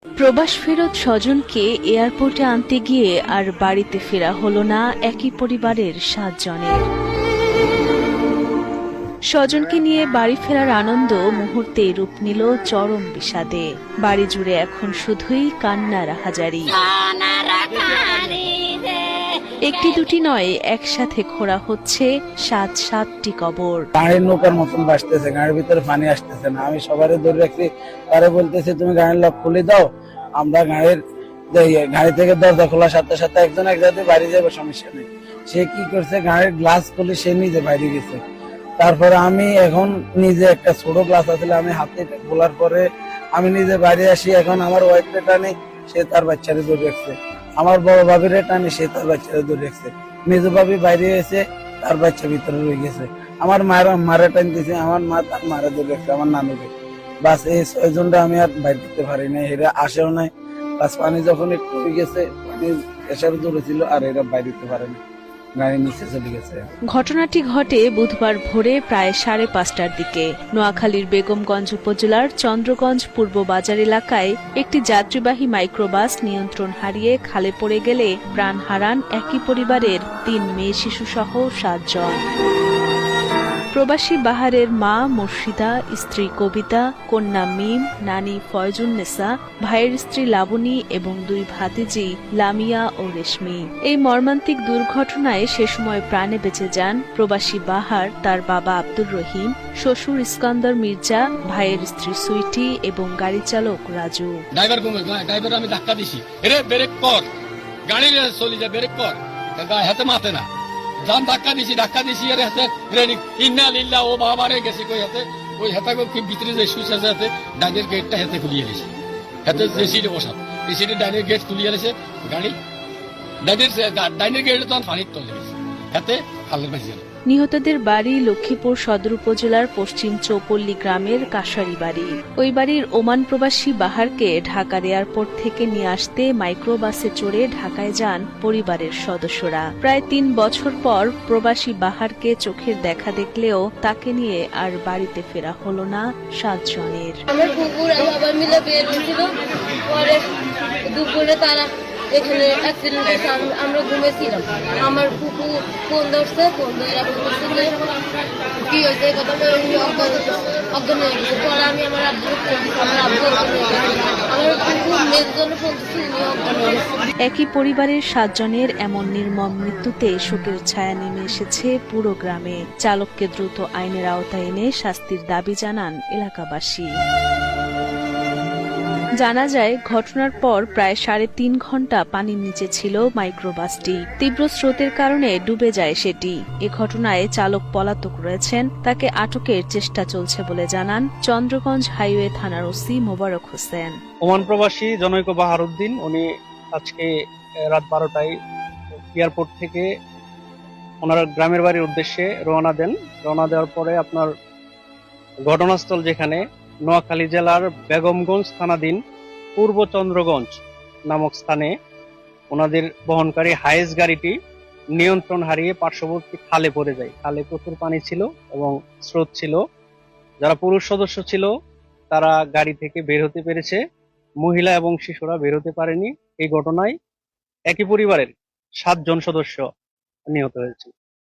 প্রবাস ফেরত স্বজনকে এয়ারপোর্টে আনতে গিয়ে আর বাড়িতে ফেরা হলো না একই পরিবারের 7 জনের। স্বজনকে নিয়ে বাড়ি ফেরার আনন্দ মুহূর্তেই রূপ নিল চরম বিষাদে। বাড়ি জুড়ে এখন শুধুই কান্নার হাজারি। একটি দুটি নয়, একসাথে খোঁড়া হচ্ছে 7টি কবর। গাড়ির নৌকার মতন ভাসতেছে, গাড়ির ভিতরে পানি আসতেছে না। আমি সবারই ধরে রাখছি, তারা বলতেছে তুমি গাড়ির লক খুলে দাও, আমরা গাড়ি থেকে দরজা খোলার সাথে সাথে একজন এক জায়গাতে বাইরে যাবো, সমস্যা নেই। সে কি করছে, গাড়ির গ্লাস খুলে সে নিজে বাইরে গেছে। তারপরে আমি এখন নিজে একটা ছোট গ্লাস আসলে আমি হাতে খোলার পরে আমি নিজে বাইরে আসি। এখন আমার ওয়াইফের টানে সে তার বাচ্চারে ধরে রাখছে, আমার বড় ভাবির টানে সে তার বাচ্চারে ধরে রাখছে। মেজো ভাবি বাইরে এসে তার বাচ্চা ভিতরে রয়ে গেছে। আমার মারা টানতেছে, আমার মা তার মারা ধরে রাখছে, আমার নানুকে। বাস এই 6 জনটা আমি আর বাইরে দিতে পারি না, এরা আসেও নাই। বাস পানি যখন একটু হয়ে গেছে, পানি এসার দূরে ছিল, আর এরা বাইরে দিতে পারে না, গাড়ির নিচে চলে গেছে। ঘটনাটি ঘটে বুধবার ভোরে প্রায় 5:30টার দিকে। নোয়াখালীর বেগমগঞ্জ উপজেলার চন্দ্রগঞ্জ পূর্ব বাজার এলাকায় একটি যাত্রীবাহী মাইক্রোবাস নিয়ন্ত্রণ হারিয়ে খালে পড়ে গেলে প্রাণ হারান একই পরিবারের 3 মেয়ে শিশুসহ 7 জন। প্রবাসী বাহারের মা মুর্শিদা, স্ত্রী কবিতা, কন্যা মিম, নানি ফয়জুন্নেসা, ভাইয়ের স্ত্রী লাবণী এবং 2 ভাতিজি লামিয়া ও রেশমি। এই মর্মান্তিক দুর্ঘটনায় সে সময় প্রাণে বেঁচে যান প্রবাসী বাহার, তার বাবা আব্দুর রহিম, শ্বশুর ইস্কান্দর মির্জা, ভাইয়ের স্ত্রী সুইটি এবং গাড়ি চালক রাজু। ড্রাইভার আমি ধাক্কা দিছি, এরে ব্রেক কর, গাড়ি চলে যা, ব্রেক কর, হাতে মাতে না, যান ধাক্কা দিছি এর হাতে ইন্না লিল্লাহ ও বাবারে গেছে কই হাতে, ওই হাতে কি ভিতরে যে সুইচ আছে হাতে ডাইনের গেটটা হাতে খুলিয়ে গেছে, হাতে যে সিটে বসা এই সিটে ডাইনের গেট খুলিয়ে গেছে, গাড়ি ডাইনের গেটে তখন পানির তলে গেছে, হাতে খালের মাঝে। নিহতদের বাড়ি লক্ষ্মীপুর সদর উপজেলার পশ্চিম চৌপল্লী গ্রামের কাশারি বাড়ি। ওই বাড়ির ওমান প্রবাসী বাহারকে ঢাকার এয়ারপোর্ট থেকে নিয়ে আসতে মাইক্রোবাসে চড়ে ঢাকায় যান পরিবারের সদস্যরা। প্রায় 3 বছর পর প্রবাসী বাহারকে চোখের দেখা দেখলেও তাকে নিয়ে আর বাড়িতে ফেরা হলো না 7 জনের। আমার কুকুর আবার মিলে বের হয়েছিল, পরে দুপুরে তারা এখানে অ্যাক্সিডেন্ট হয়েছে, আমরা ঘুমেছিলাম। আমার কুকুর ফোন ধরছে, ফোন ধরে কি হয়েছে কথা অজ্ঞান হয়ে গেছে। পরে আমি আমার আব্বুর আমার আব্বু আমার কুকুর মেয়ের জন্য ফোন দিচ্ছি, অজ্ঞান হয়ে গেছে। একই পরিবারের 7 জনের এমন নির্মম মৃত্যুতে শোকের ছায়া নেমে এসেছে পুরো গ্রামে। চালককে দ্রুত আইনের আওতায় এনে শাস্তির দাবি জানান এলাকাবাসী। জানা যায়, ঘটনার পর প্রায় 3.5 ঘন্টা পানির নিচে ছিল মাইক্রোবাসটি। তীব্র স্রোতের কারণে ডুবে যায় সেটি। এ ঘটনায় চালক পলাতক রয়েছেন, তাকে আটকের চেষ্টা চলছে বলে জানান চন্দ্রগঞ্জ হাইওয়ে থানার ওসি মোবারক হোসেন। ওমান প্রবাসী জনৈক বাহারউদ্দিন, উনি আজকে রাত 12টায় এয়ারপোর্ট থেকে ওনার গ্রামের বাড়ির উদ্দেশ্যে রওনা দেন। রওনা দেওয়ার পরে আপনার ঘটনাস্থল যেখানে নোয়াখালী জেলার বেগমগঞ্জ থানাধীন পূর্ব চন্দ্রগঞ্জ নামক স্থানে ওনাদের বহনকারী হাইস গাড়িটি নিয়ন্ত্রণ হারিয়ে পার্শ্ববর্তী খালে পড়ে যায়। খালে প্রচুর পানি ছিল এবং স্রোত ছিল। যারা পুরুষ সদস্য ছিল তারা গাড়ি থেকে বের হতে পেরেছে, মহিলা এবং শিশুরা বের হতে পারেনি। এই ঘটনায় একই পরিবারের 7 জন সদস্য নিহত হয়েছে।